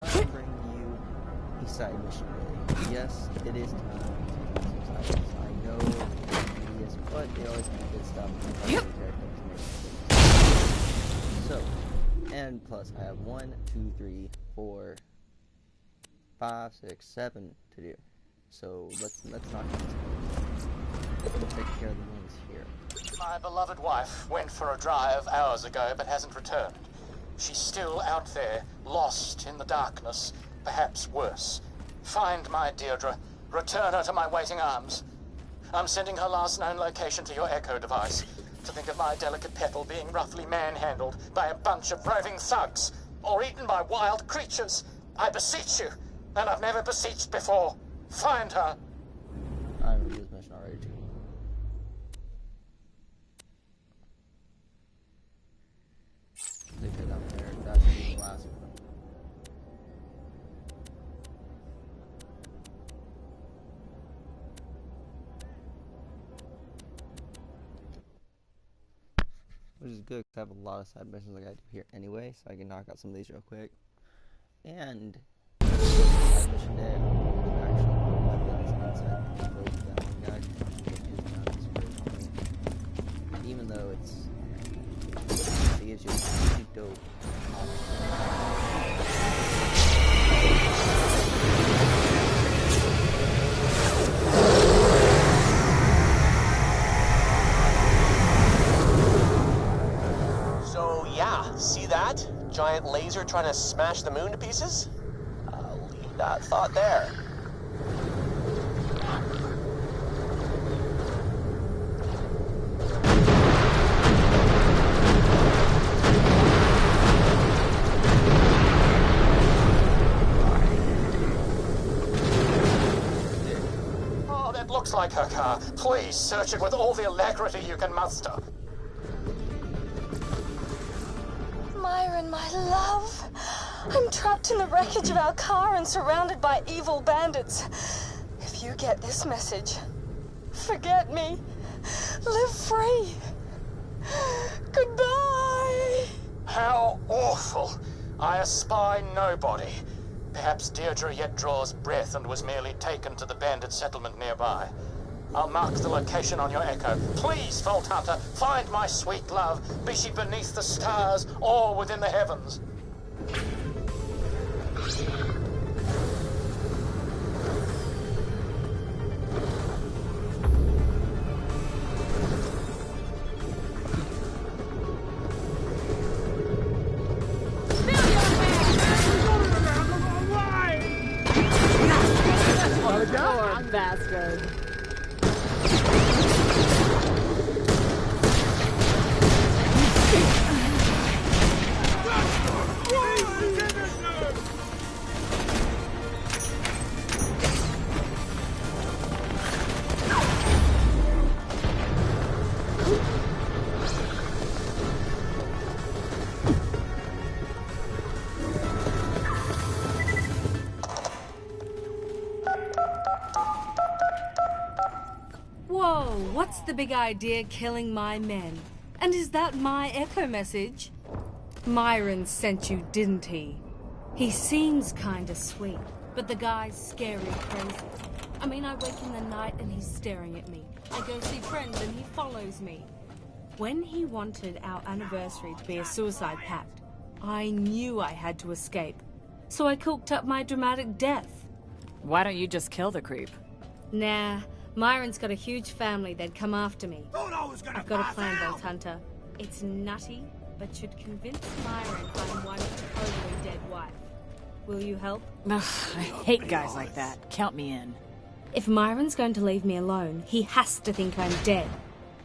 I'll bring you a side mission really. Yes, it is time to do some side missions. I know it's tedious, but they always have good stuff. Yep. So, and plus I have 1, 2, 3, 4, 5, 6, 7 to do. So let's not take care of the ones here. My beloved wife went for a drive hours ago but hasn't returned. She's still out there, lost in the darkness, perhaps worse. Find my Deirdre. Return her to my waiting arms. I'm sending her last known location to your echo device. To think of my delicate petal being roughly manhandled by a bunch of roving thugs, or eaten by wild creatures. I beseech you, and I've never beseeched before. Find her. I remember this mission already too. They put down there. That's the last one. Which is good because I have a lot of side missions I gotta do here anyway, so I can knock out some of these real quick. And side mission day, I'm going to actually put weapons inside the boat that one guy and even though it gives you a pretty dope See that? Giant laser trying to smash the moon to pieces? I'll leave that thought there. Oh, that looks like her car. Please search it with all the alacrity you can muster. Myron, my love. I'm trapped in the wreckage of our car and surrounded by evil bandits. If you get this message, forget me. Live free. Goodbye. How awful. I espy nobody. Perhaps Deirdre yet draws breath and was merely taken to the bandit settlement nearby. I'll mark the location on your echo. Please, Vault Hunter, find my sweet love, be she beneath the stars or within the heavens. Bastard. Whoa, what's the big idea killing my men? And is that my echo message? Myron sent you, didn't he? He seems kinda sweet, but the guy's scary crazy. I mean, I wake in the night and he's staring at me. I go see friends and he follows me. When he wanted our anniversary to be a suicide pact, I knew I had to escape. So I cooked up my dramatic death. Why don't you just kill the creep? Nah, Myron's got a huge family. They'd come after me. I've got a plan, Vault Hunter. It's nutty, but should convince Myron I'm one totally dead wife. Will you help? Ugh, I hate guys like that. Count me in. If Myron's going to leave me alone, he has to think I'm dead.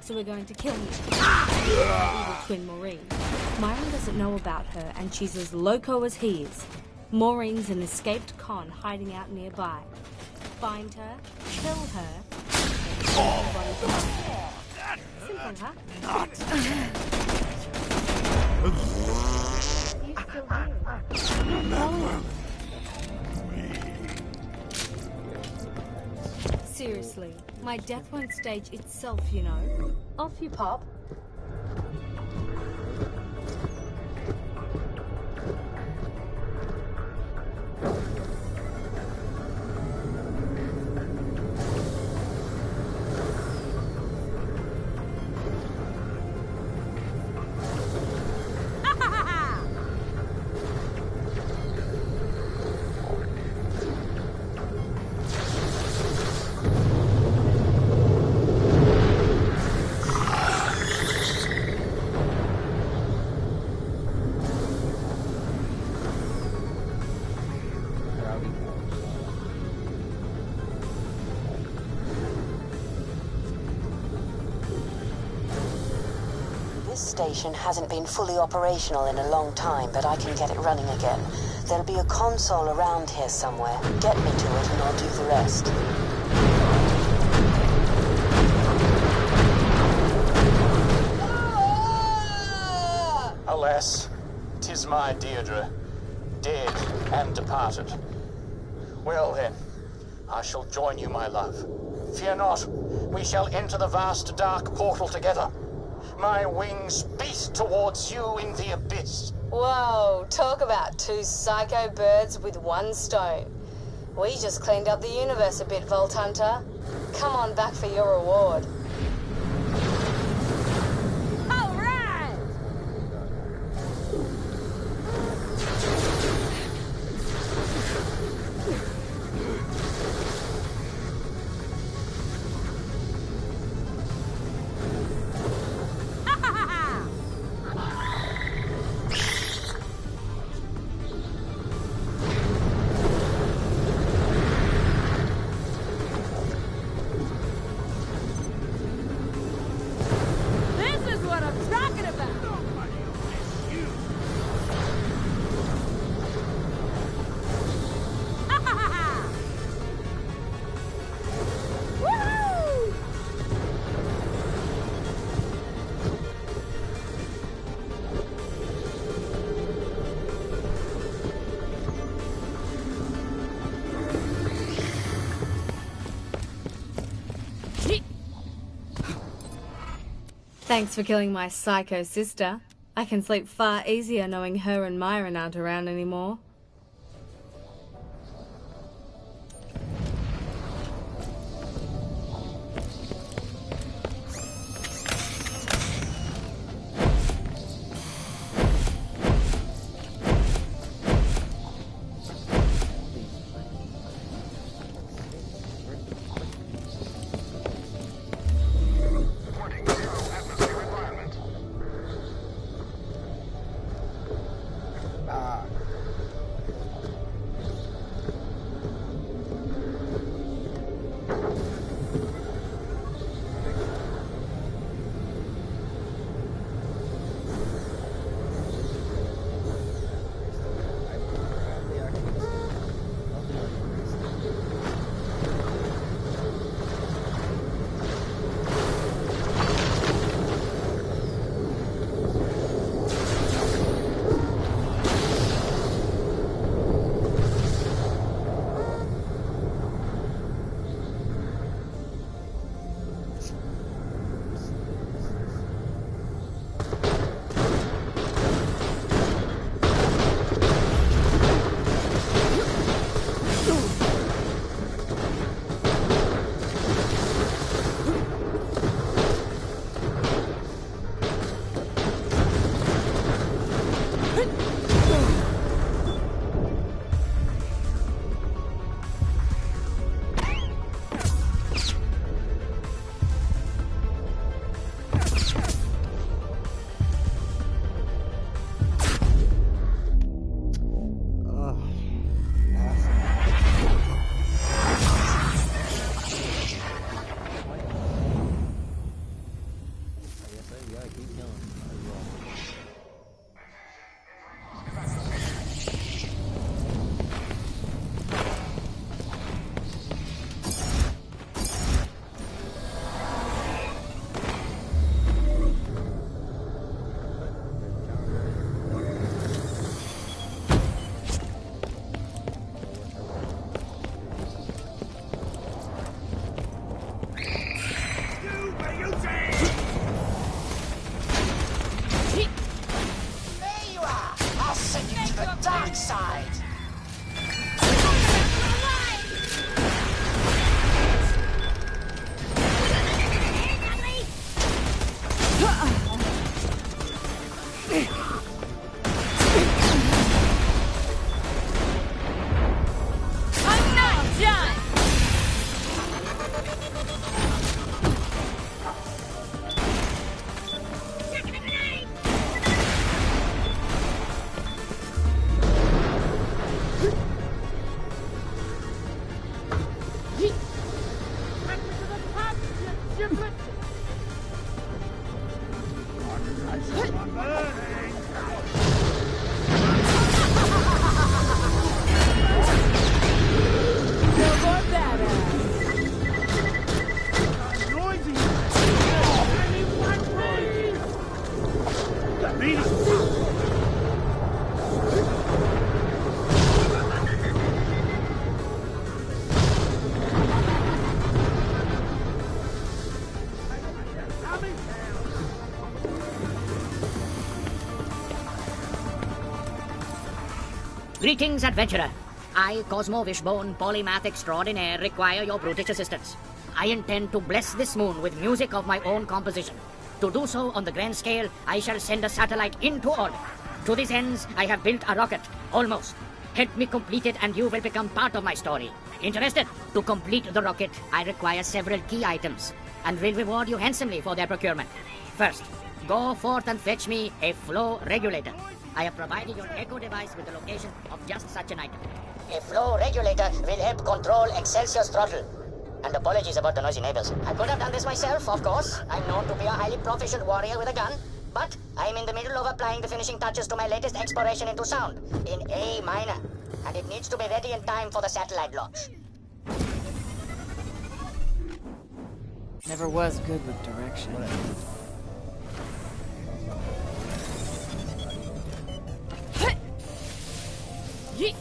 So we're going to kill me. My evil twin Maureen. Myron doesn't know about her, and she's as loco as he is. Maureen's an escaped con hiding out nearby. Find her, kill her, simple, huh? You still here? Seriously, my death won't stage itself, you know. Off you pop. station hasn't been fully operational in a long time, but I can get it running again. There'll be a console around here somewhere. Get me to it and I'll do the rest. Alas, 'tis my Deirdre, dead and departed. Well then, I shall join you, my love. Fear not, we shall enter the vast dark portal together. My wings beat towards you in the abyss. Whoa, talk about two psycho birds with one stone. We just cleaned up the universe a bit, Vault Hunter. Come on back for your reward. All right! This is what I'm talking about! Woohoo! Thanks for killing my psycho sister. I can sleep far easier knowing her and Myron aren't around anymore. Greetings, adventurer. I, Cosmo Wishbone, polymath extraordinaire, require your brutish assistance. I intend to bless this moon with music of my own composition. To do so on the grand scale, I shall send a satellite into orbit. To these ends, I have built a rocket. Almost. Help me complete it and you will become part of my story. Interested? To complete the rocket, I require several key items and will reward you handsomely for their procurement. First, go forth and fetch me a flow regulator. I have provided your echo device with the location of just such an item. A flow regulator will help control Excelsior's throttle. And apologies about the noisy neighbors. I could have done this myself, of course. I'm known to be a highly proficient warrior with a gun. But I'm in the middle of applying the finishing touches to my latest exploration into sound, in A minor. And it needs to be ready in time for the satellite launch. Never was good with direction. Yeet!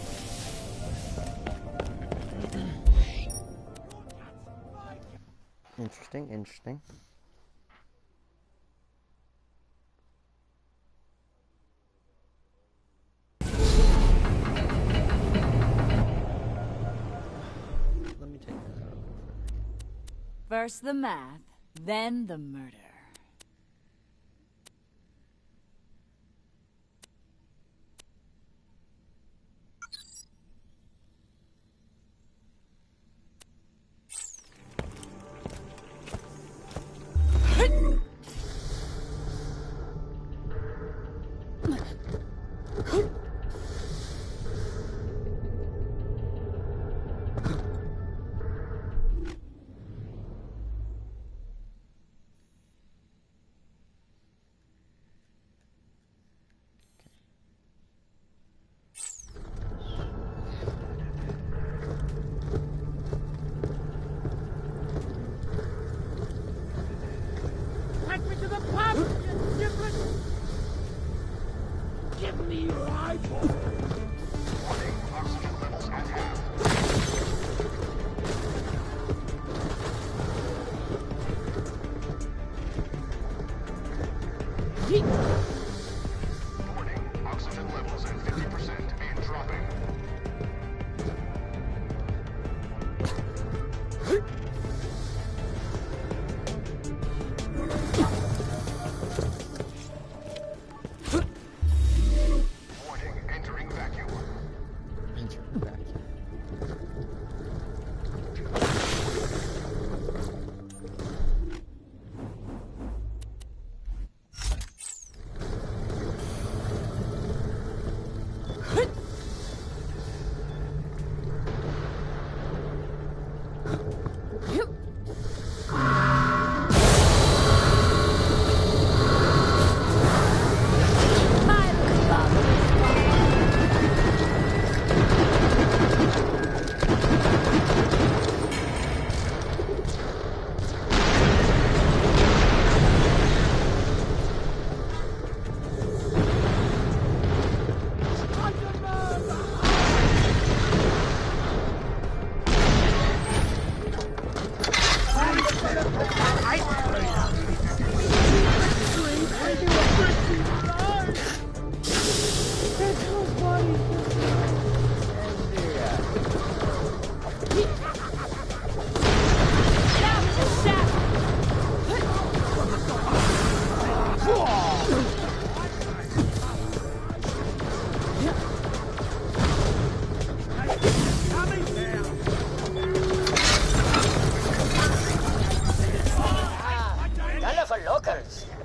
Interesting, interesting. Let me take that out. First the math, then the murder.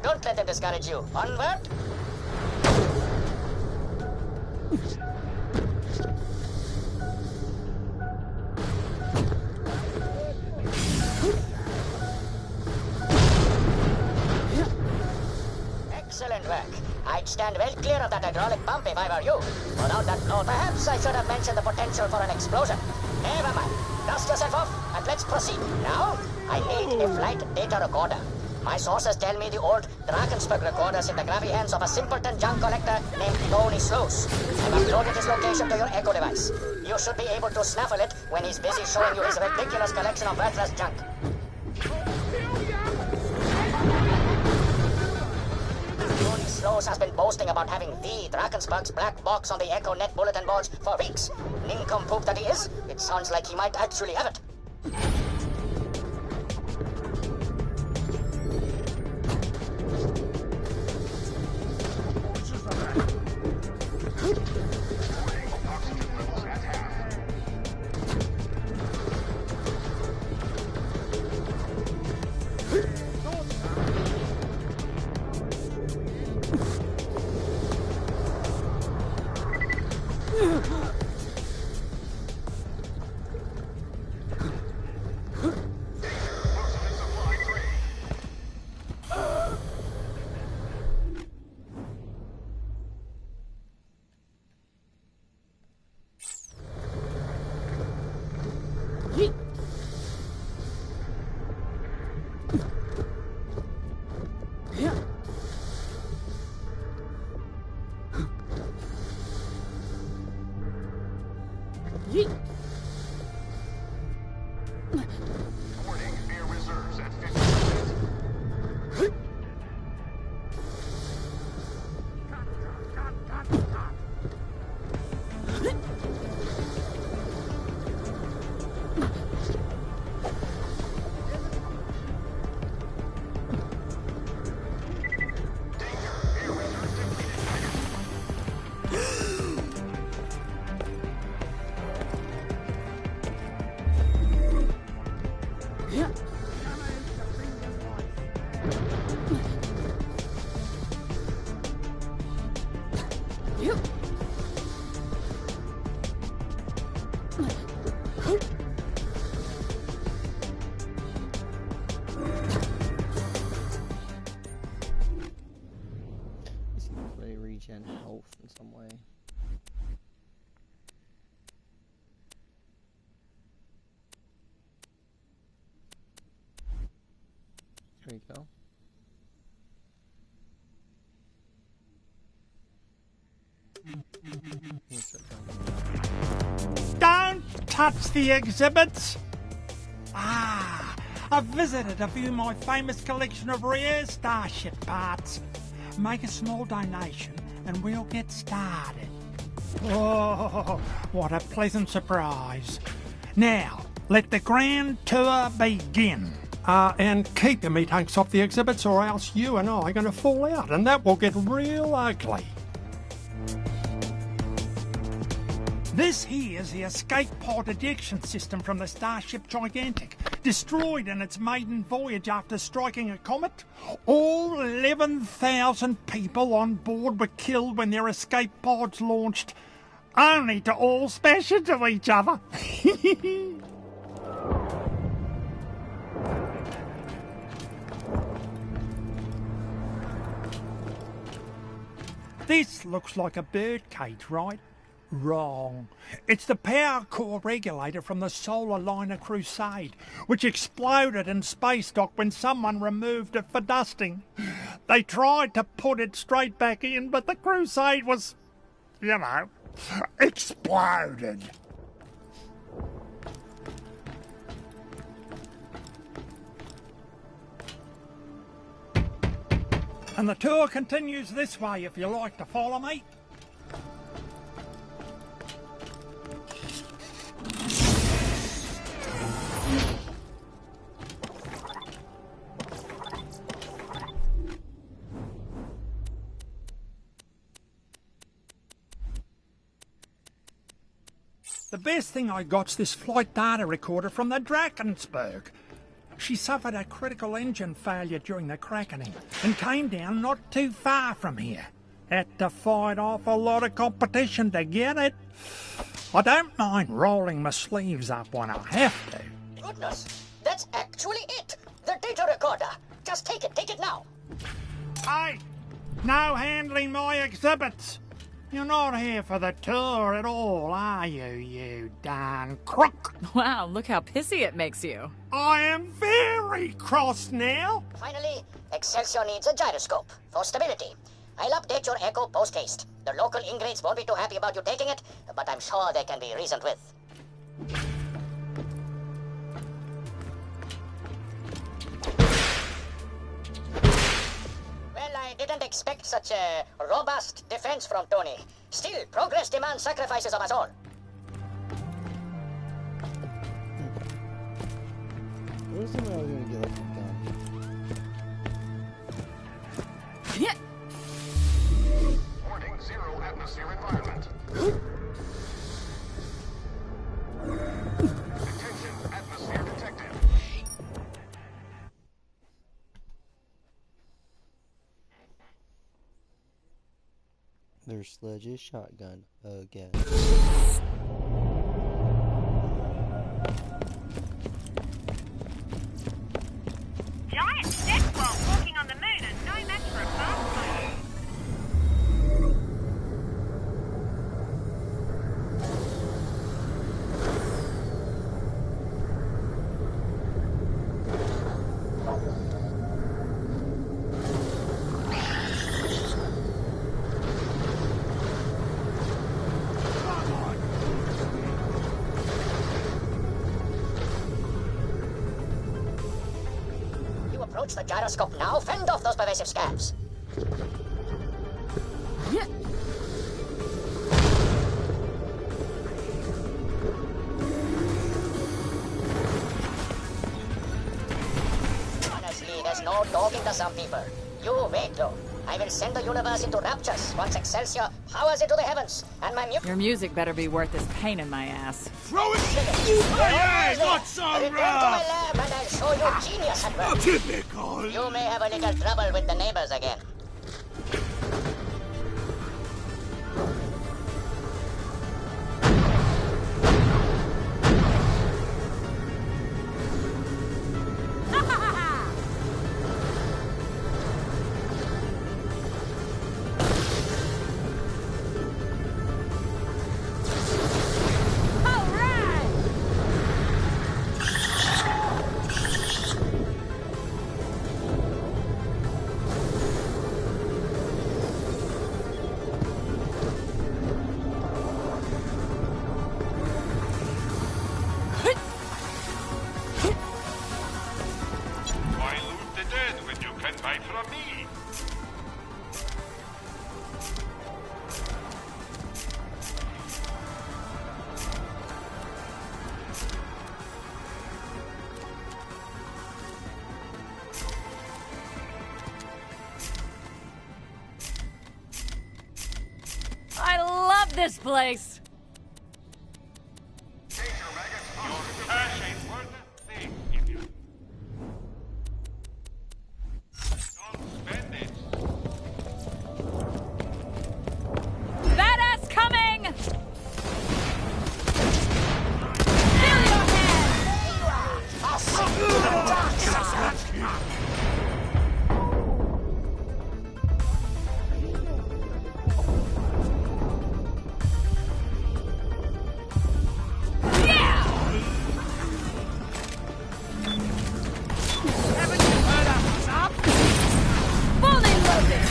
Don't let them discourage you. Onward! Excellent work. I'd stand well clear of that hydraulic pump if I were you. Without that blow, perhaps I should have mentioned the potential for an explosion. Never mind. Dust yourself off and let's proceed. Now, I need a flight data recorder. My sources tell me the old Drakensberg recorder's in the grubby hands of a simpleton junk collector named Tony Sluice. I've uploaded his location to your echo device. You should be able to snaffle it when he's busy showing you his ridiculous collection of worthless junk. Tony knows has been boasting about having the Drakensberg's black box on the EchoNet bulletin boards for weeks. Nincompoop that he is, it sounds like he might actually have it. Warning, air reserves at 50%. See if they regen health in some way. There you go. Don't touch the exhibits! Ah, I've visited a few of my famous collection of rare starship parts. Make a small donation and we'll get started. Oh, what a pleasant surprise. Now, let the grand tour begin. And keep your meat-hunks off the exhibits or else you and I are going to fall out and that will get real ugly. This here is the escape pod ejection system from the Starship Gigantic, destroyed in its maiden voyage after striking a comet. All 11,000 people on board were killed when their escape pods launched, only to all smash into each other. This looks like a bird cage, right? Wrong. It's the power core regulator from the solar liner Crusade, which exploded in space dock when someone removed it for dusting. They tried to put it straight back in, but the Crusade was, you know, exploded. And the tour continues this way if you like to follow me. The best thing I got's this flight data recorder from the Drakensberg. She suffered a critical engine failure during the crackening and came down not too far from here. Had to fight off a lot of competition to get it. I don't mind rolling my sleeves up when I have to. Goodness, that's actually it. The data recorder. Just take it now. Hey, no handling my exhibits. You're not here for the tour at all, are you, you darn crook? Wow, look how pissy it makes you. I am very cross now. Finally, Excelsior needs a gyroscope for stability. I'll update your echo post-haste. The local ingrates won't be too happy about you taking it, but I'm sure they can be reasoned with. Well, I didn't can't expect such a robust defense from Tony. Still, progress demands sacrifices of us all. What was something I was gonna get like a gun? Yeah. Warning, 0 atmosphere environment. Attention, atmosphere detected. Their sledge is shotgun again. Giant sex bomb walking on the moon and no match for a fast boat. You approach the gyroscope now, fend off those pervasive scabs. Yeah. Honestly, there's no talking to some people. You wait, though. I will send the universe into raptures once Excelsior powers into the heavens, and my Your music better be worth this pain in my ass. Throw it! Hey, not so return to my rough! lab and I'll show you genius at work. Typical! You may have a little trouble with the neighbors again. Why loot the dead when you can buy from me? I love this place. Danger maggots. Your cash ain't worth a thing if you don't spend it. Badass coming! Fill your head! Yeah! Haven't you heard us up? Fully loaded!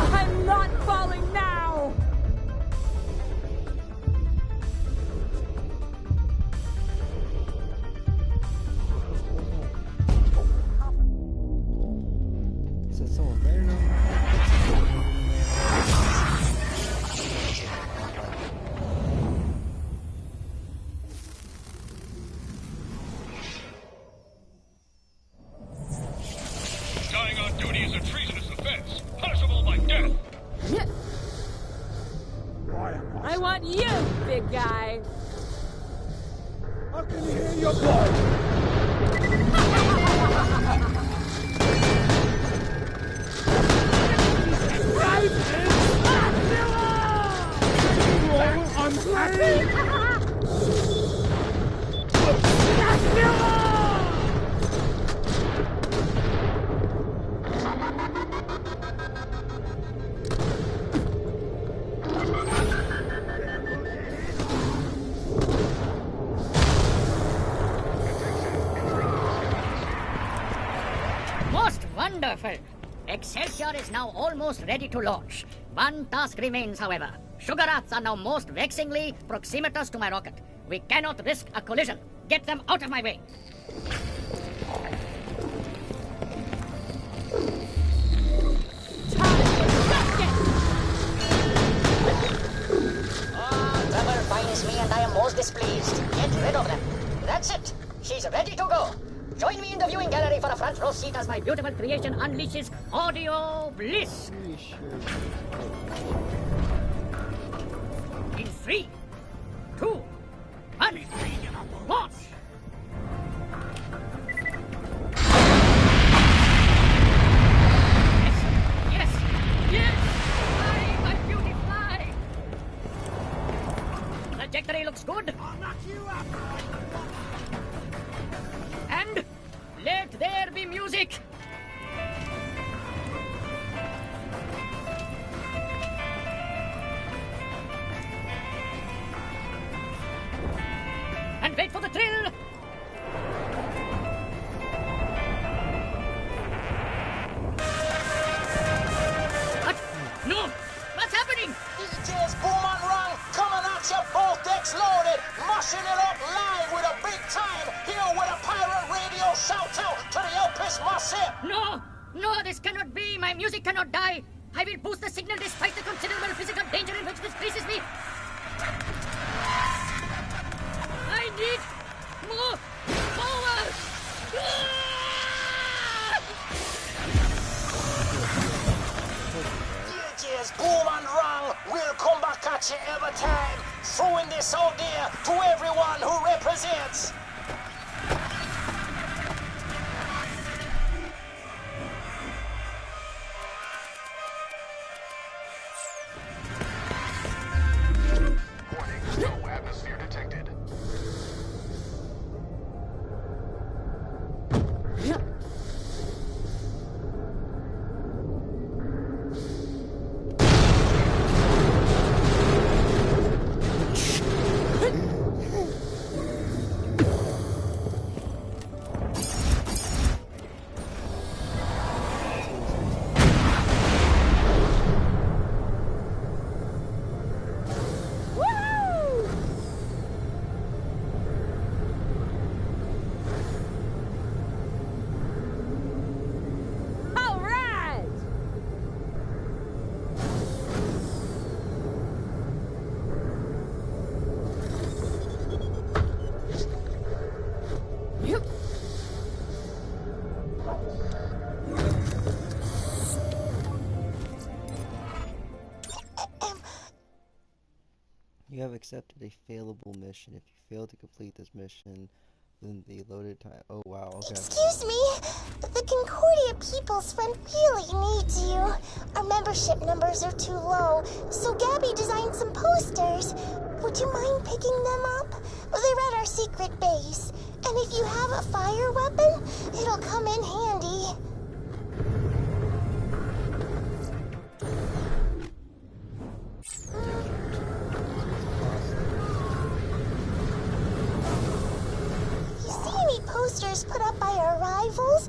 I'm not falling now! Is that someone there now? Dying on duty is a treasonous offense, punishable by death. I want you, big guy! I can hear your voice! I'm happy! Wonderful. Excelsior is now almost ready to launch. One task remains, however. Sugar rats are now most vexingly proximatous to my rocket. We cannot risk a collision. Get them out of my way. Trouble finds me and I am most displeased. Get rid of them. That's it. She's ready to go. Join me in the viewing gallery for a front row seat as my beautiful creation unleashes audio bliss. In 3, 2, 1, launch! Yes! Fly, my beauty, fly! Trajectory looks good. I'll knock you up. And let there be music! And wait for the thrill! What? No! What's happening? DJ's Boom and Run coming at you, both decks loaded, mushing it up live with a big time. Here with a pirate radio shout out to the Elpis Massive. No! No, this cannot be! My music cannot die! I will boost the signal despite the considerable physical danger in which this places me! I need more power! DJ's Boom and Run will come back at you every time, throwing this out there to everyone who represents. Warning, no atmosphere detected. You have accepted a failable mission. If you fail to complete this mission within the loaded time... Oh, wow, okay. Excuse me, the Concordia People's Front really needs you. Our membership numbers are too low, so Gabby designed some posters. Would you mind picking them up? They're at our secret base, and if you have a fire weapon, it'll come in handy. Posters put up by our rivals,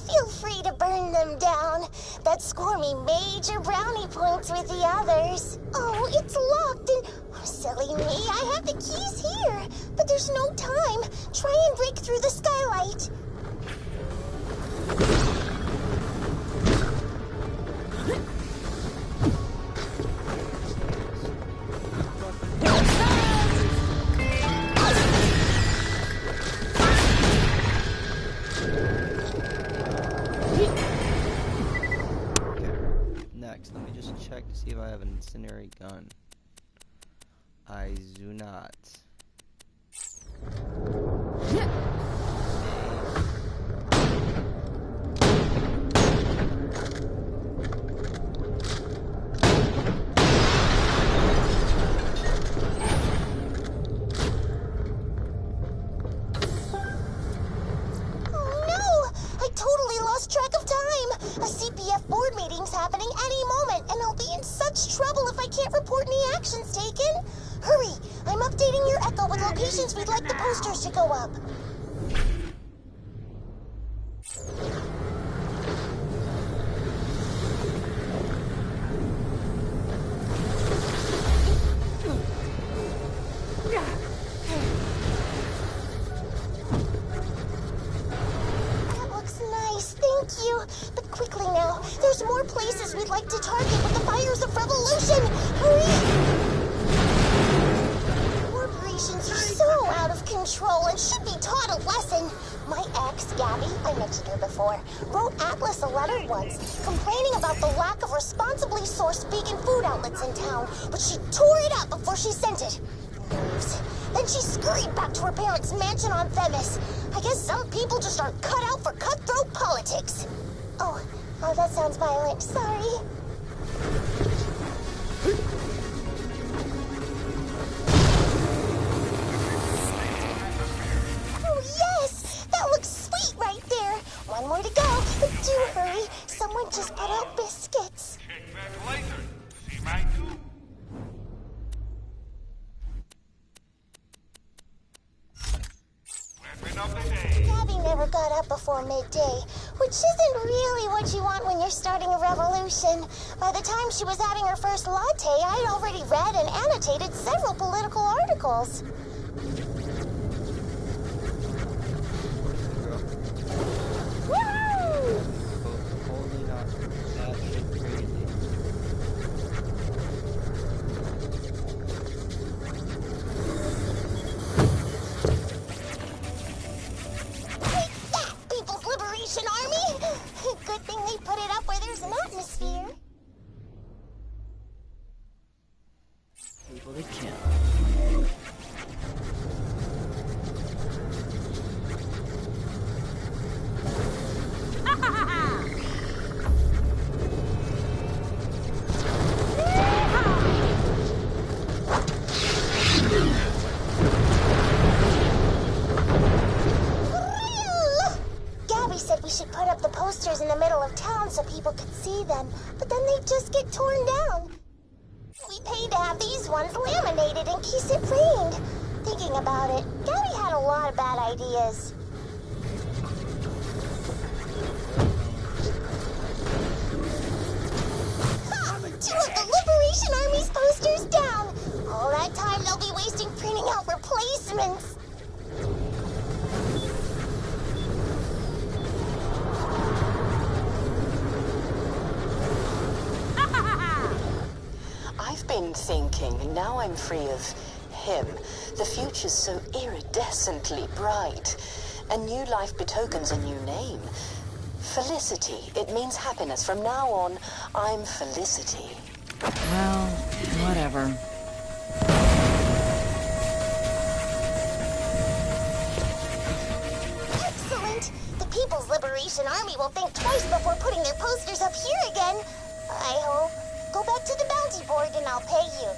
feel free to burn them down. That score me major brownie points with the others. Oh, it's locked and... silly me, I have the keys here. But there's no time. Try and break through the skylight. Let me just check to see if I have an incendiary gun. I do not. Happening any moment, and I'll be in such trouble if I can't report any actions taken. Hurry! I'm updating your Echo with locations we'd like the posters to go up. But quickly now, there's more places we'd like to target with the fires of revolution. Hurry! Corporations are so out of control and should be taught a lesson. My ex, Gabby, I mentioned her before, wrote Atlas a letter once, complaining about the lack of responsibly sourced vegan food outlets in town, but she tore it up before she sent it. Nerves. Then she scurried back to her parents' mansion on Themis. I guess some people just aren't cut out for cutthroat politics. Oh, that sounds violent. Sorry. Oh, yes! That looks sweet right there. One more to go. But do hurry. Someone just put out biscuits. Check back later. See my too. Weapon of the day. Gabby never got up before midday, which isn't really what you want when you're starting a revolution. By the time she was having her first latte, I'd already read and annotated several political articles. Woo! Holy not. That shit crazy. Take that, People's Liberation Army! Good thing they put it up where there's an atmosphere. People they kill. Gabby said we should put up the posters in the middle of town so people could see them, but then they'd just get torn down. We paid to have these ones laminated in case it rained. Thinking about it, Gabby had a lot of bad ideas. Ha! 2 of the Liberation Army's posters down! All that time they'll be wasting printing out replacements. I've been thinking, now I'm free of him, the future's so iridescently bright. A new life betokens a new name. Felicity. It means happiness. From now on, I'm Felicity. Well, whatever. Excellent! The People's Liberation Army will think twice before putting their posters up here again. I hope. Go back to the bounty board and I'll pay you.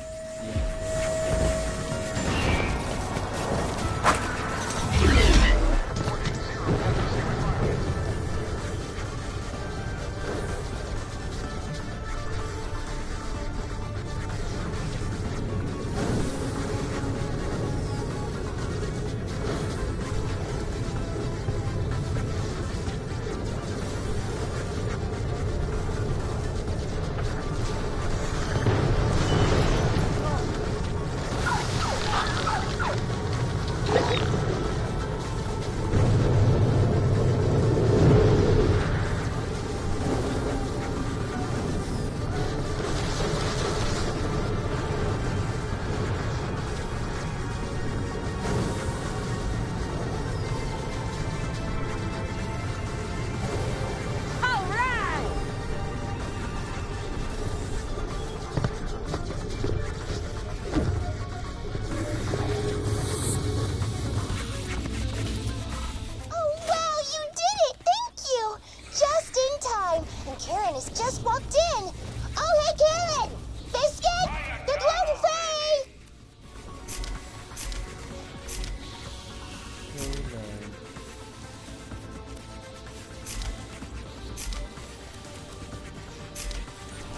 just walked in. Oh, hey, Karen! Biscuit? They're gluten-free!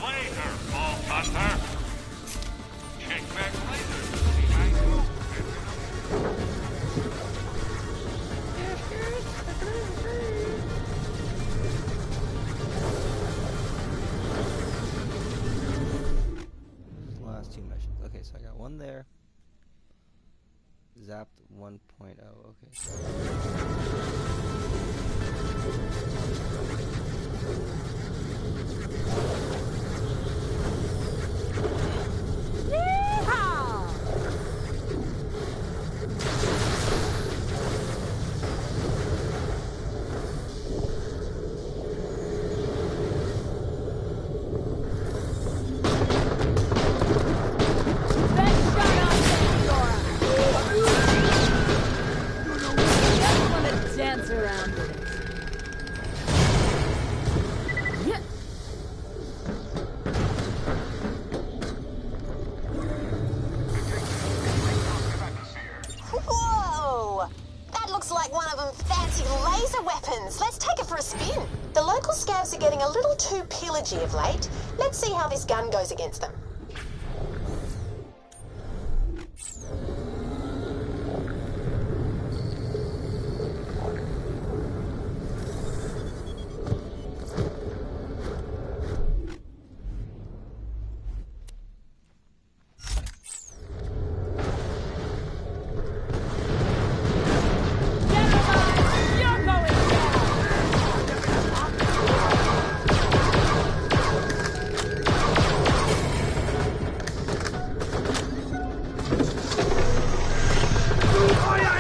Later, Vault Hunter. Check back later. See my move. Those are the last two missions. Okay, so I got one there. Zapped 1.0. Okay. hives are getting a little too pillagey of late. Let's see how this gun goes against them.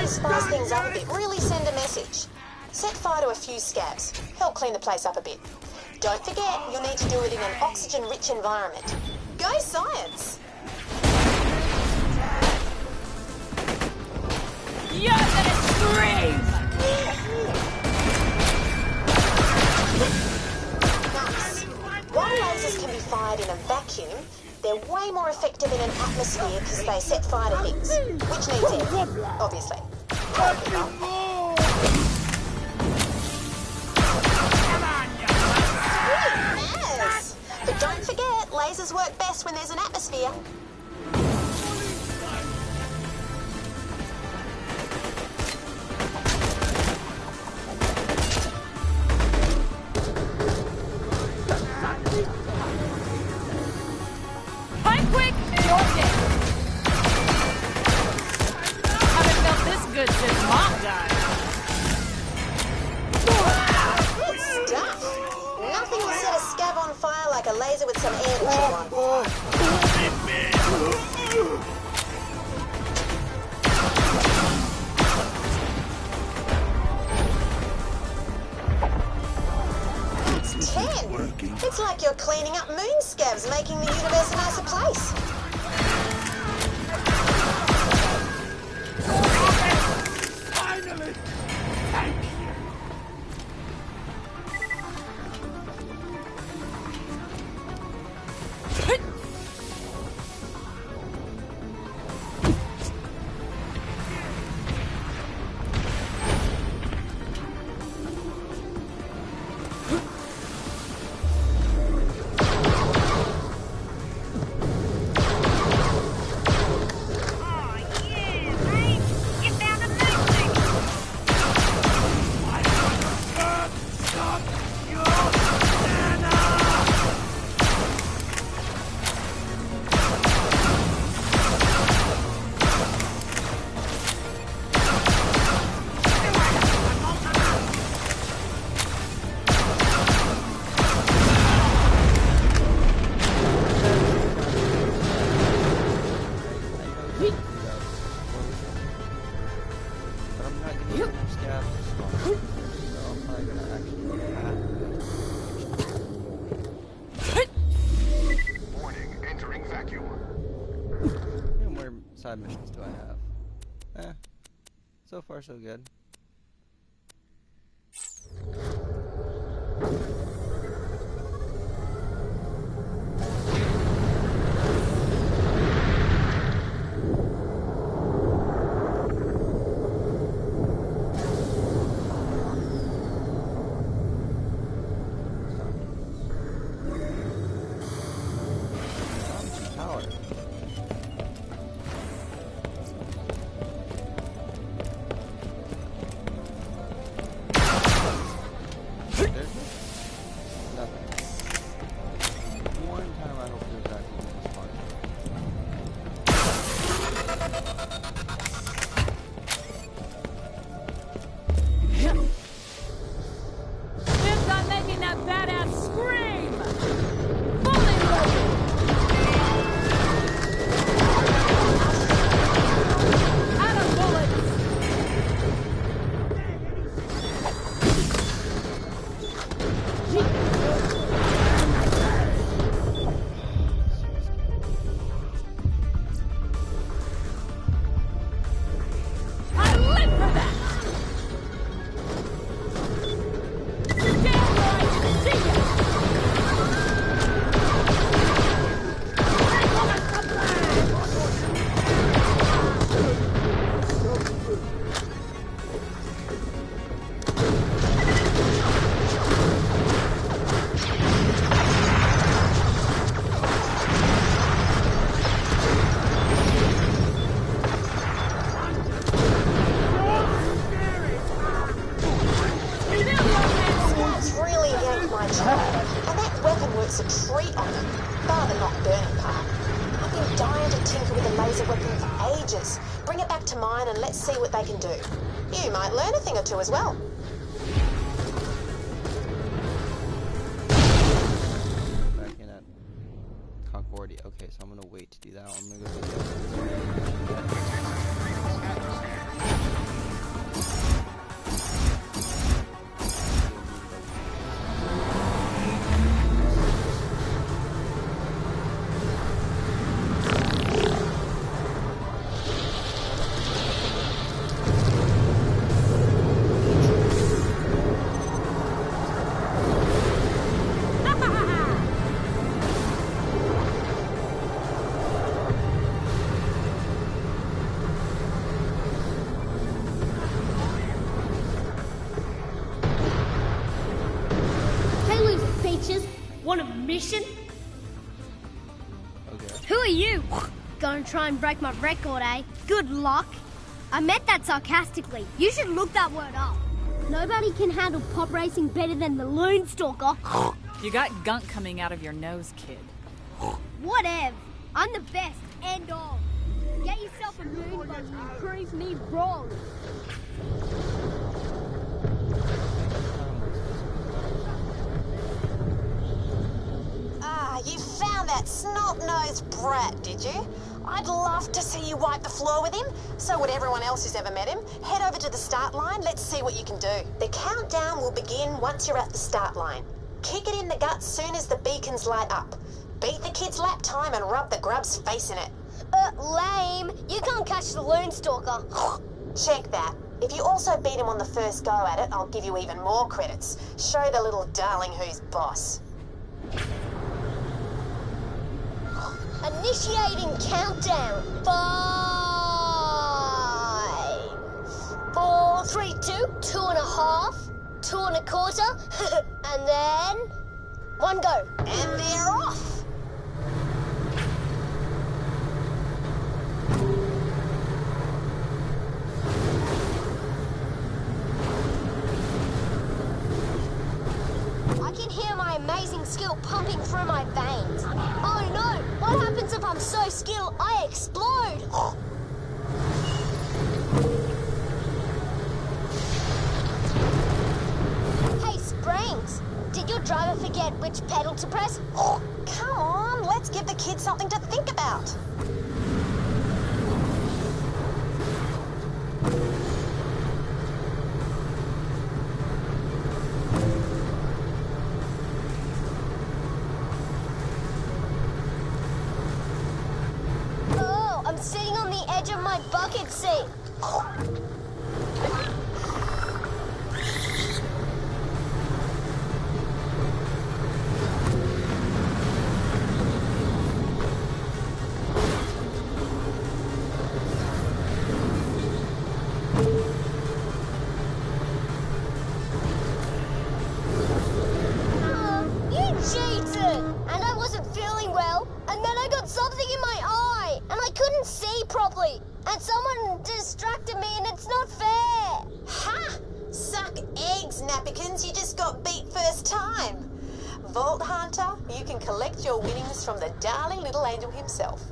Spice things up a bit, really send a message. Set fire to a few scabs. Help clean the place up a bit. Don't forget, you'll need to do it in an oxygen-rich environment. Go science! You're gonna scream! Nice. While lasers can be fired in a vacuum, they're way more effective in an atmosphere because they set fire to things, which needs air, obviously. Yes! But don't forget, lasers work best when there's an atmosphere. I'm quick, you're dead. Haven't felt this good since Mom died. Good stuff. Nothing will set a scab on fire like a laser with some air to chew on. It's 10. It's like you're cleaning up moon scabs, making the universe a nicer place. Finally! Thank you. Side missions do I have? So far so good. Power. And that weapon works a treat on them, bar the not burning part. I've been dying to tinker with a laser weapon for ages. Bring it back to mine and let's see what they can do. You might learn a thing or two as well. Back in at Concordia. Okay, so I'm gonna wait to do that. I'm gonna go to the Want a mission? Okay. Who are you? Gonna try and break my record, eh? Good luck. I meant that sarcastically. You should look that word up. Nobody can handle pop racing better than the Loon Stalker. You got gunk coming out of your nose, kid. Whatever. I'm the best, end all. Get yourself a moon buggy and prove me wrong. You found that snot-nosed brat, did you? I'd love to see you wipe the floor with him. So would everyone else who's ever met him. Head over to the start line. Let's see what you can do. The countdown will begin once you're at the start line. Kick it in the gut soon as the beacons light up. Beat the kid's lap time and rub the grub's face in it. Lame. You can't catch the Loon Stalker. Check that. If you also beat him on the first go at it, I'll give you even more credits. Show the little darling who's boss. Initiating countdown. 5, 4, 3, 2, 2.5, 2.25, and then 1 go. And they're off. I can hear my amazing skill pumping through my veins. Oh no! What happens if I'm so skilled I explode? Hey, Springs! Did your driver forget which pedal to press? Come on, let's give the kids something to think about. I'm sitting on the edge of my bucket seat. You cheated! And I wasn't feeling well, and then I got something in my eye, and I couldn't see properly, and someone distracted me, and it's not fair. Ha! Suck eggs, Nappykins. You just got beat first time. Vault Hunter, you can collect your winnings from the darling little angel himself.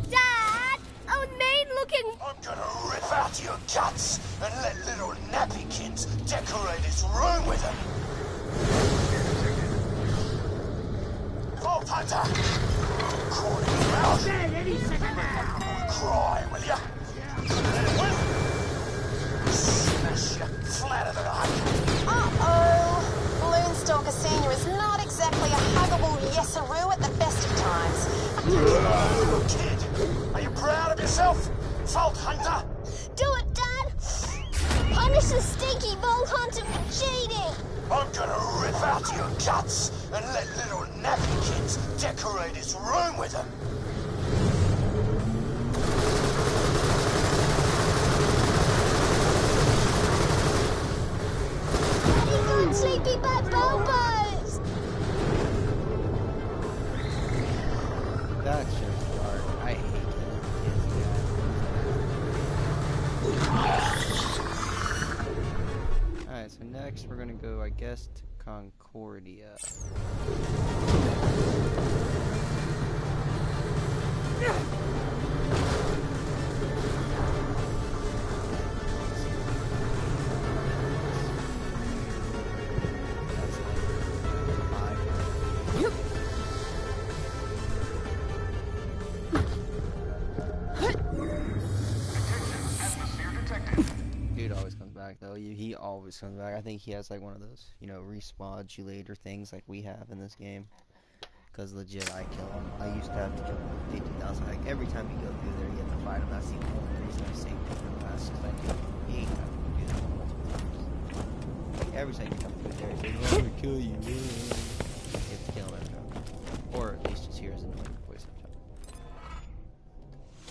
Dad! Oh, mean looking... I'm gonna rip out your guts and let little Nappykins decorate his room with them. Vault Hunter! Calling you out. Dead any second now. Cry, will ya? Smash you flatter than I can. Uh-oh. Loonstalker Senior is not exactly a huggable yes-a-roo at the best of times. Little kid, are you proud of yourself? Vault Hunter! Do it, Dad! Punish the stinky Vault Hunter for cheating! I'm gonna rip out your guts and let little Nappykins decorate his room with them. You got sleepy bad Bobos! That's just dark. I hate that. next we're gonna go, I guess, to Concordia. Dude always comes back though. He always comes back. I think he has like one of those, you know, respawns you later things like we have in this game. Cause legit, I kill him. I used to have to kill him 50,000. Like every time you go through there, you have to fight him. That's the only reason I saved him for the last. Cause I hate having to do that multiple times. Like every time you come through there, he's like, "I'm gonna kill you." You have to kill him every time, or at least just hear his annoying voice every time.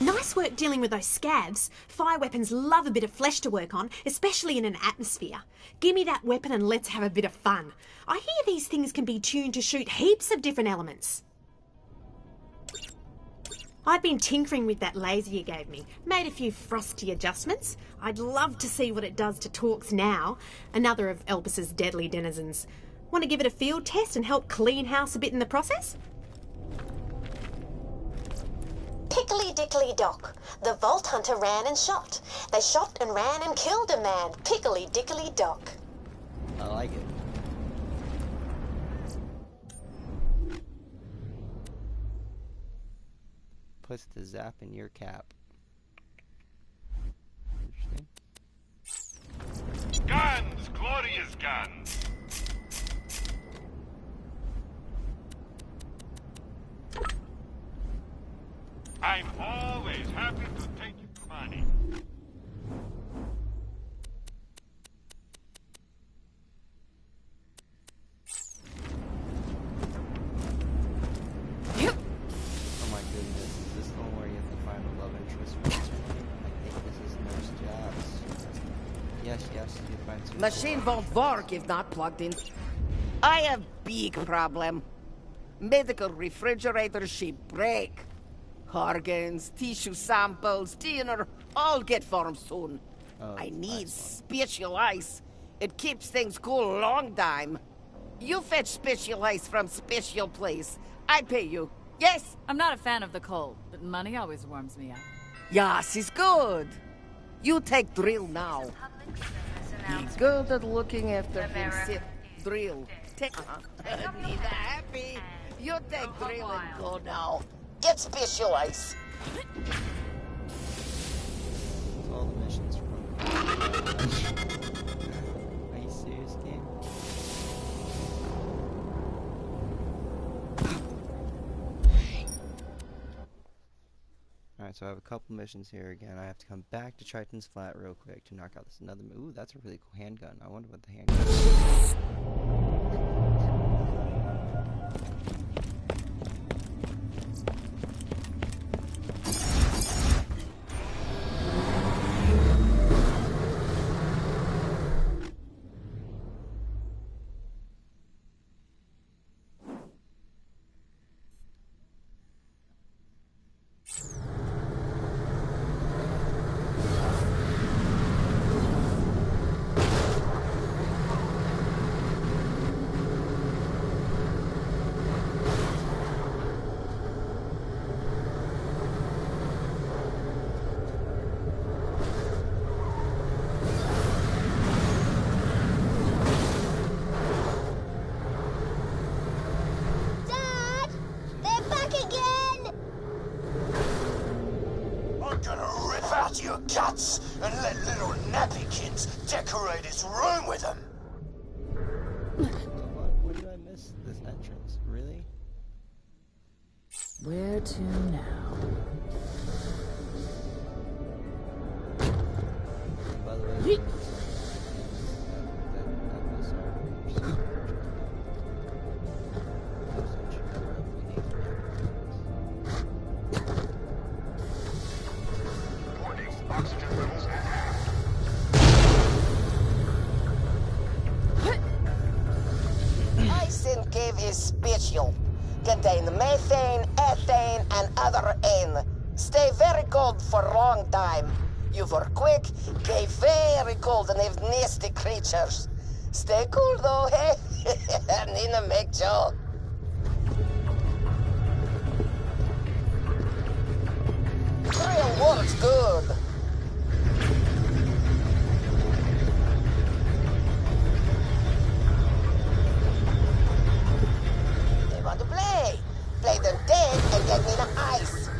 Nice work dealing with those scavs. Fire weapons love a bit of flesh to work on, especially in an atmosphere. Give me that weapon and let's have a bit of fun. I hear these things can be tuned to shoot heaps of different elements. I've been tinkering with that laser you gave me. Made a few frosty adjustments. I'd love to see what it does to Torques now, another of Elpis's deadly denizens. Want to give it a field test and help clean house a bit in the process? Pickly dickly dock. The Vault Hunter ran and shot. They shot and ran and killed a man. Pickly dickly dock. I like it. Puts the zap in your cap. Interesting. Guns! Glorious guns! I'm always happy to take your money. Oh my goodness, is this the one where you have to find a love interest for this one? I think this is Nurse Jobs. Yes, you find two. Machine won't work if not plugged in. I have big problem. Medical refrigerator she break. Organs, tissue samples, dinner, all get formed soon. Oh, I need special ice. It keeps things cool long time. You fetch special ice from special place. I pay you. Yes? I'm not a fan of the cold, but money always warms me up. Yes, is good. You take drill now. Be good at looking after him. Sit. Drill. Take. Need happy. You take drill and go now. Get special ice. All the missions from. Are you serious, game? Alright, so I have a couple missions here again. I have to come back to Triton's Flat real quick to knock out this another. Ooh, that's a really cool handgun. I wonder what the handgun is. Your guts and let little nappykins decorate his room with them. What did I miss? This entrance, really? Where to now? By the way, Special. Contain methane, ethane, and other N. Stay very cold for long time. You for quick, get very cold and have nasty creatures. Stay cool though, hey? Nina make joke. Real works good. They want to play. Play them dead and get Nina ice.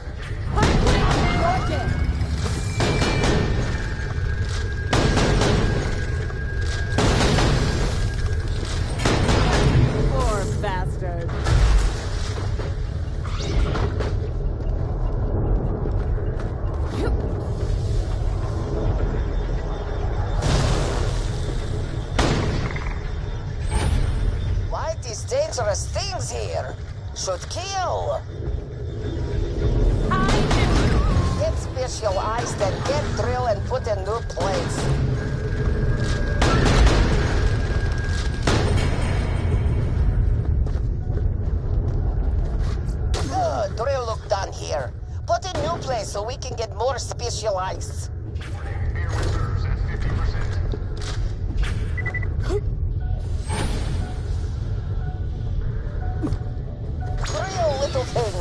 Poor bastard. Why these dangerous things here? Should kill. Get special ice, then get drill and put in new place. Good, drill look done here. Put in new place so we can get more special ice. Real little thing.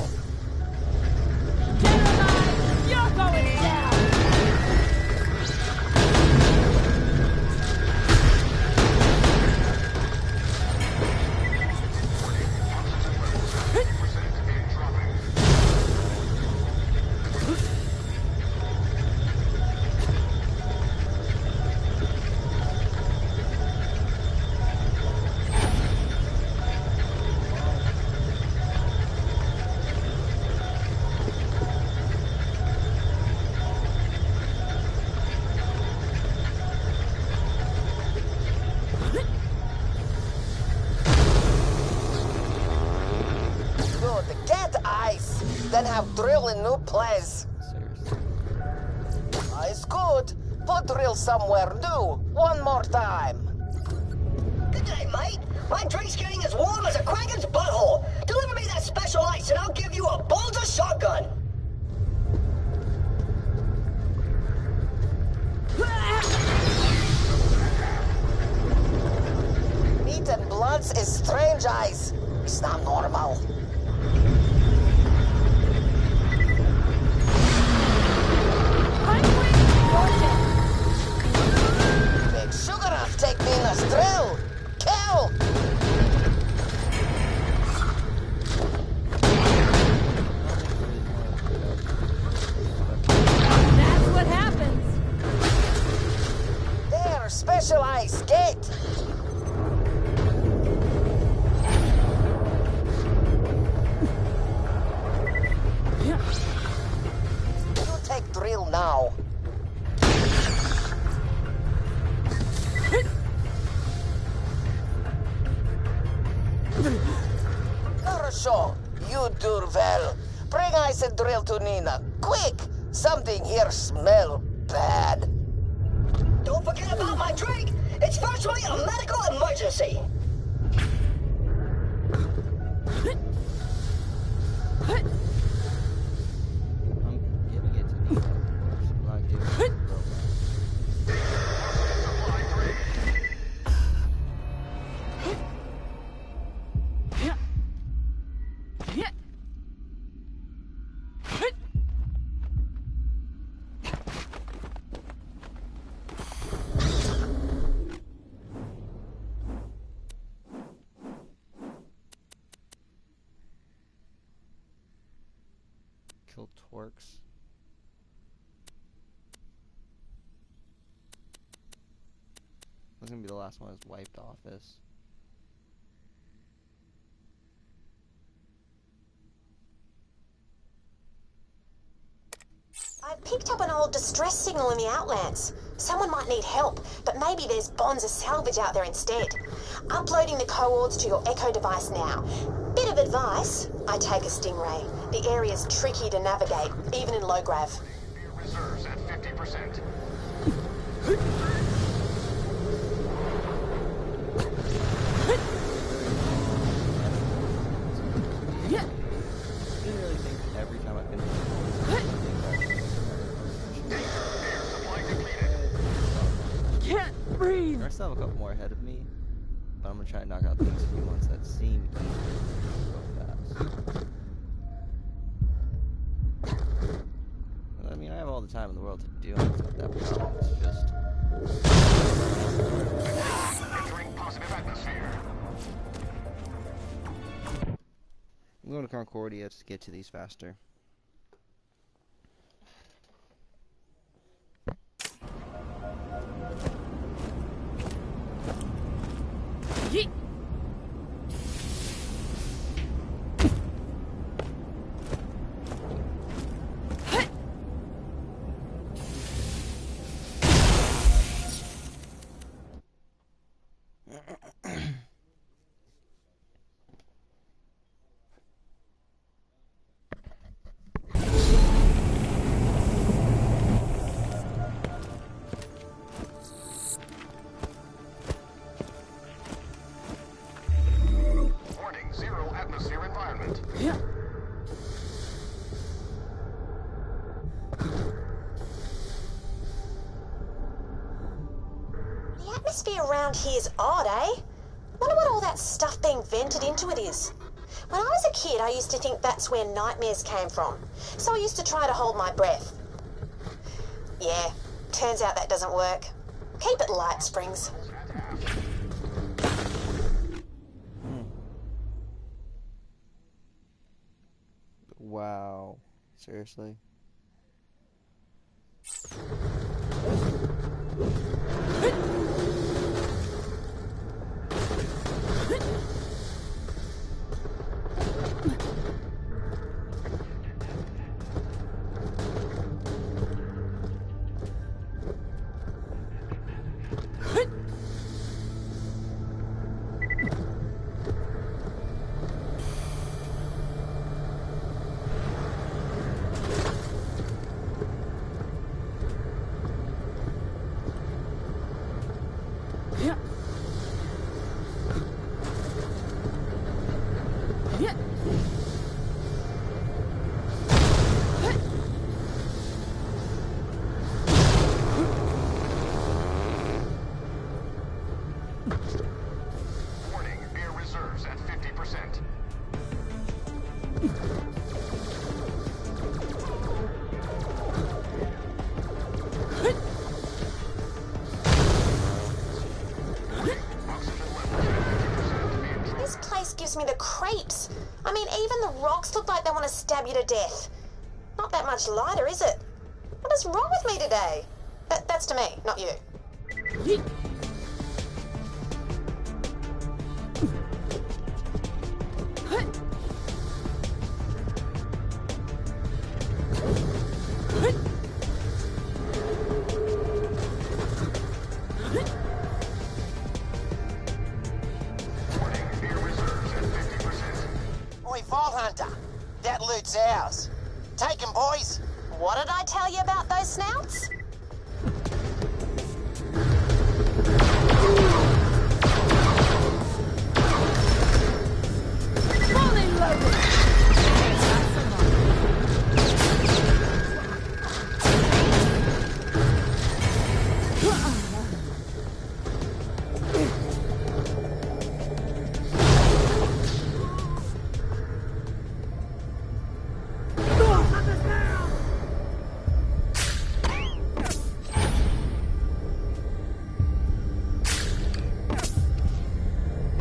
You're going down! Good, get ice. Then have drill in new place. Ice good. Put drill somewhere new. One more time. Good day, mate. My drink's getting as warm as a kraken's butthole. Deliver me that special ice and I'll give you a Boulder shotgun. Meat and bloods is strange ice. It's not normal. Big sugar off take me in a drill. Kill! That's what happens. There, special ice, gate. You take drill now. Хорошо, you do well. Bring ice and drill to Nina. Quick! Something here smell bad. Don't forget about my drink. It's virtually a medical emergency. I'm giving it to me. I'm not giving it to kill Torx. That's gonna be the last one is wiped office. I picked up an old distress signal in the Outlands. Someone might need help, but maybe there's bonds of salvage out there instead. Uploading the coords to your Echo device now. Bit of advice, I take a Stingray. The area's tricky to navigate, even in low grav. Reserves at 50%. I didn't really think every time I finish Can't breathe. I still have a couple more ahead of me. I'm gonna try and knock out these few ones that seem easy real fast. I mean, I have all the time in the world to do it. It's not that problem. It's just... Entering positive atmosphere. I'm going to Concordia to get to these faster. Yeet. Warning, 0 atmosphere environment. Yeah. The atmosphere around here's odd, eh? Wonder what all that stuff being vented into it is. When I was a kid, I used to think that's where nightmares came from. So I used to try to hold my breath. Yeah, turns out that doesn't work. Keep it light, Springs. Wow. Seriously? Yeah. Yeah. Warning, air reserves at 50%. This place gives me the creeps. I mean, even the rocks look like they want to stab you to death. Not that much lighter, is it? What is wrong with me today? That's to me, not you. Yeet. Warning, air reserves at 50%. Oi, Vault Hunter. That loot's ours. Take 'em, boys. What did I tell you about those snouts? Fully loaded.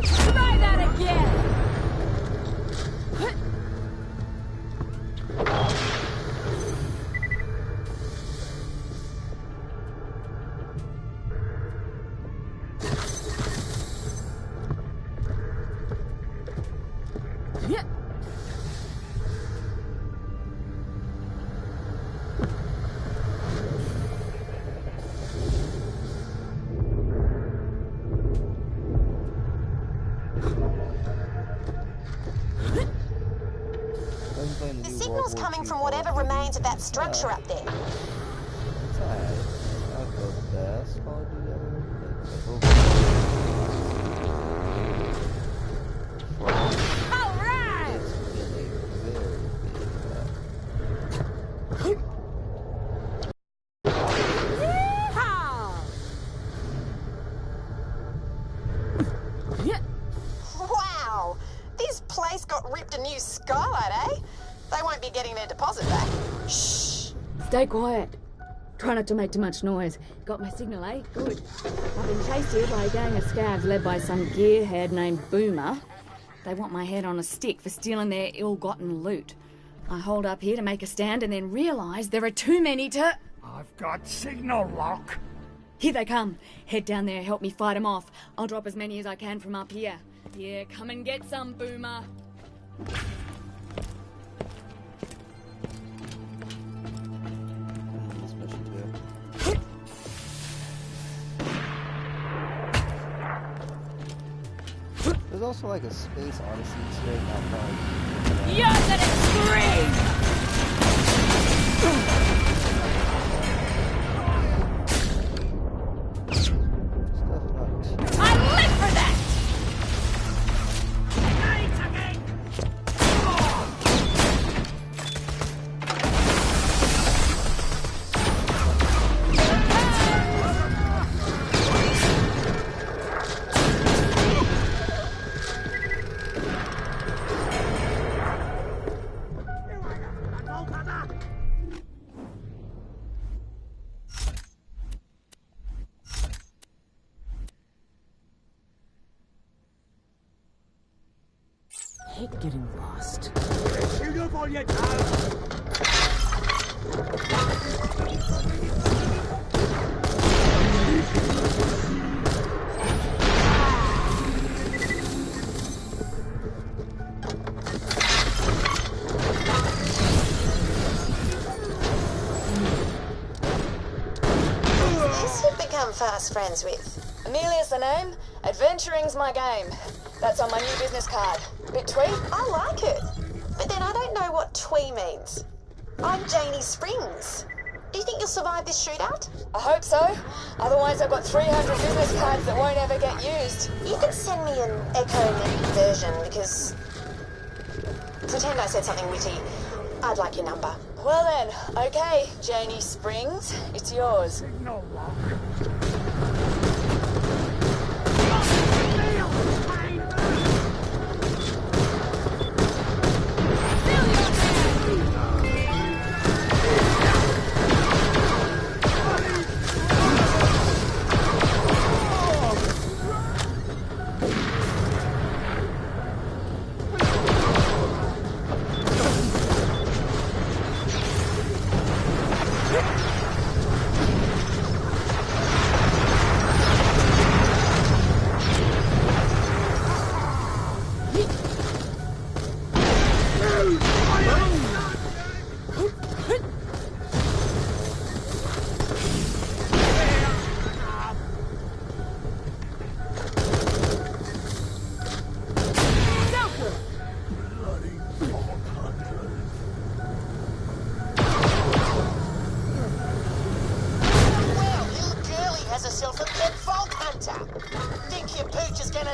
Try that again. Yeah. The signal's coming from whatever remains of that structure up there. It's alright. I'll go fast. Call of Duty a little bit. All right. It's really very big. Yeehaw! Yeah. be getting their deposit back. Shh! Stay quiet. Try not to make too much noise. Got my signal, eh? Good. I've been chased here by a gang of scabs led by some gearhead named Boomer. They want my head on a stick for stealing their ill-gotten loot. I hold up here to make a stand and then realise there are too many to... I've got signal lock. Here they come. Head down there, help me fight them off. I'll drop as many as I can from up here. Yeah, come and get some, Boomer. There's also like a Space Odyssey here now. You're gonna scream! I live for that! Hate getting lost. This you've become fast friends with. Amelia's the name. Adventuring's my game. That's on my new business card. Bit twee? I like it. But then I don't know what twee means. I'm Janie Springs. Do you think you'll survive this shootout? I hope so. Otherwise I've got 300 business cards that won't ever get used. You could send me an echo version because... Pretend I said something witty. I'd like your number. Well then, okay, Janie Springs, it's yours. Signal lock.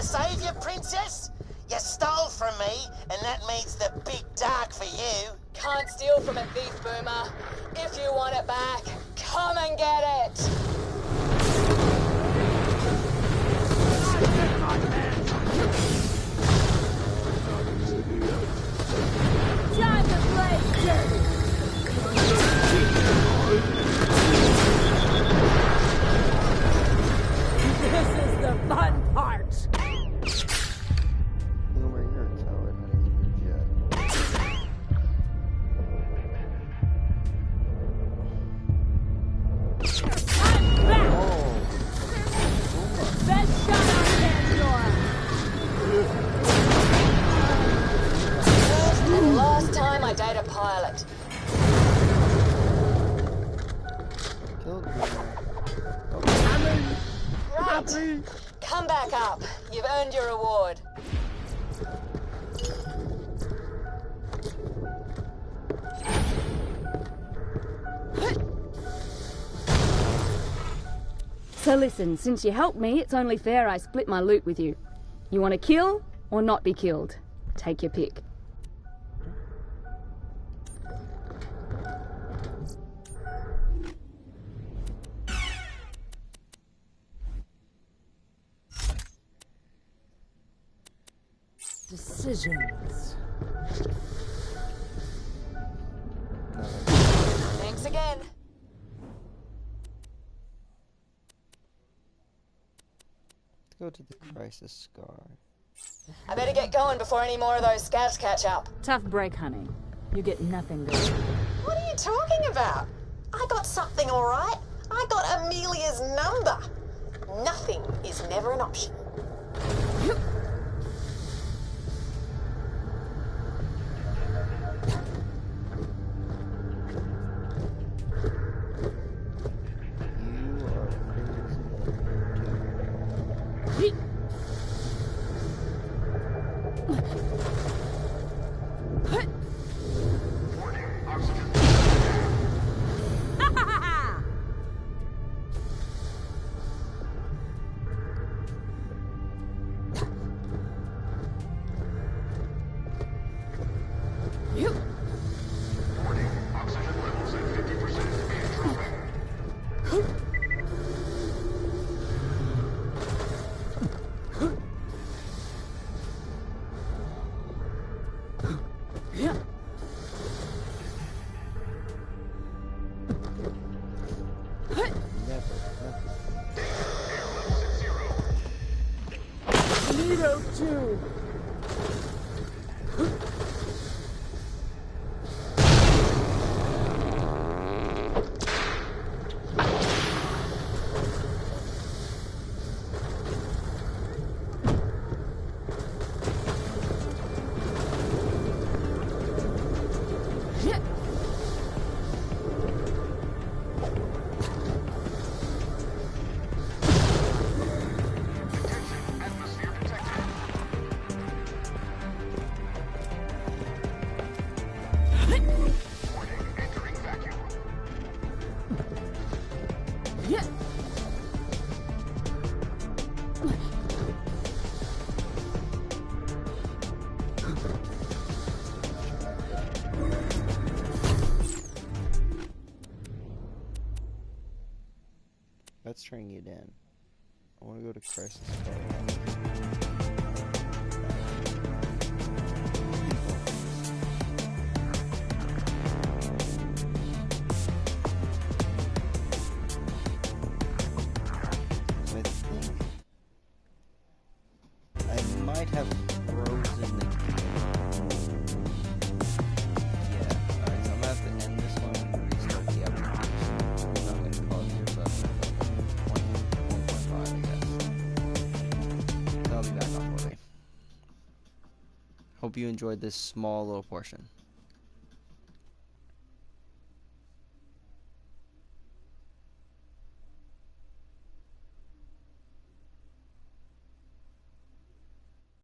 Save you, princess? You stole from me, and that means the big dark for you. Can't steal from a thief, Boomer. If you want it back, come and get it. Time to play dirty! This is the fun part! Boomer, you're a coward, honey. I'm back! Best shot on Pandora! First and last time I date a pilot. Killed Boomer. Right. Come back up. You've earned your reward. So listen, since you helped me, it's only fair I split my loot with you. You want to kill or not be killed? Take your pick. Decisions. Thanks again. Let's go to the crisis scar. I better get going before any more of those scabs catch up. Tough break, honey. You get nothing good. What are you talking about? I got something all right. I got Amelia's number. Nothing is never an option. Let's try and get in. I want to go to crisis scar. I might have frozen the game. Yeah, alright, so I'm gonna have to end this one and restart the application. I'm not gonna pause here, but 1.5, I guess. I'll be back on shortly. Hope you enjoyed this small little portion.